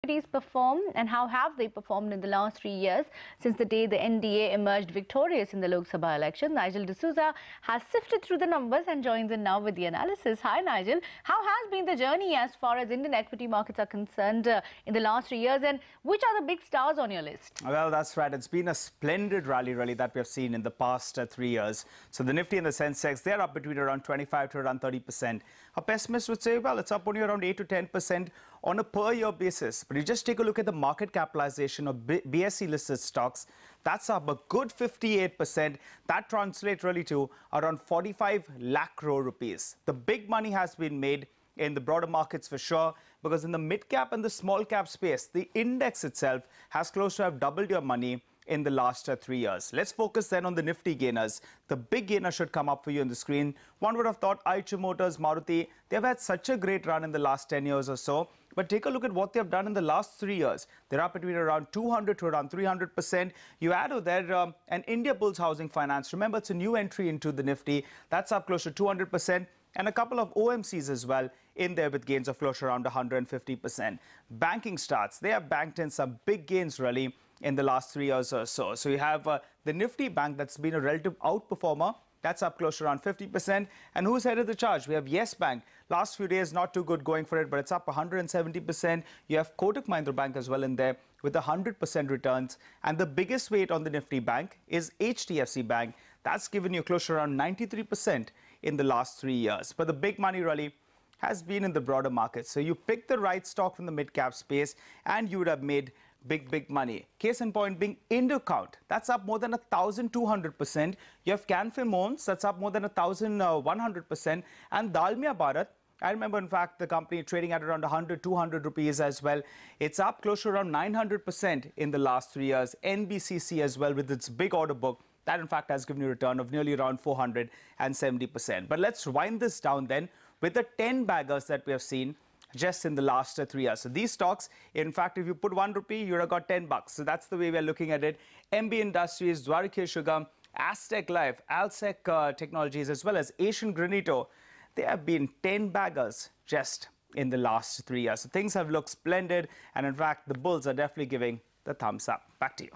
Equities perform and how have they performed in the last 3 years since the day the NDA emerged victorious in the Lok Sabha election? Nigel D'Souza has sifted through the numbers and joins in now with the analysis. Hi Nigel, how has been the journey as far as Indian equity markets are concerned in the last 3 years, and which are the big stars on your list? Well, that's right. It's been a splendid rally really that we have seen in the past 3 years. So the Nifty and the Sensex, they're up between around 25 to around 30%. A pessimist would say, well, it's up only around 8 to 10% on a per year basis. But you just take a look at the market capitalization of BSE listed stocks. That's up a good 58%. That translates really to around 45 lakh crore rupees. The big money has been made in the broader markets for sure, because in the mid cap and the small cap space, the index itself has close to have doubled your money in the last 3 years. Let's focus then on the Nifty gainers. The big gainer should come up for you on the screen. One would have thought Eicher Motors, Maruti, they've had such a great run in the last 10 years or so. But take a look at what they've done in the last 3 years. They're up between around 200 to around 300%. You add to there an India Bulls Housing Finance. Remember, it's a new entry into the Nifty. That's up close to 200%. And a couple of OMCs as well in there with gains of close to around 150%. Banking starts. They have banked in some big gains really in the last 3 years or so. So you have the Nifty Bank that's been a relative outperformer. That's up close to around 50%. And who's headed the charge? We have Yes Bank. Last few days, not too good going for it, but it's up 170%. You have Kotak Mahindra Bank as well in there with 100% returns. And the biggest weight on the Nifty Bank is HDFC Bank. That's given you close to around 93% in the last 3 years. But the big money really has been in the broader market. So you pick the right stock from the mid-cap space and you would have made big money. Case in point being Indocount. That's up more than 1,200%. You have Canfin Homes. That's up more than 1,100%. And Dalmia Bharat, I remember, in fact, the company trading at around 100, 200 rupees as well. It's up close to around 900% in the last 3 years. NBCC as well with its big order book. That, in fact, has given you a return of nearly around 470%. But let's wind this down then with the 10 baggers that we have seen just in the last 3 years. So these stocks, in fact, if you put 1 rupee, you would have got 10 bucks. So that's the way we're looking at it. MB Industries, Dwarkesh Sugar, Aztec Life, Alsec Technologies, as well as Asian Granito. They have been 10 baggers just in the last 3 years. So things have looked splendid. And in fact, the bulls are definitely giving the thumbs up. Back to you.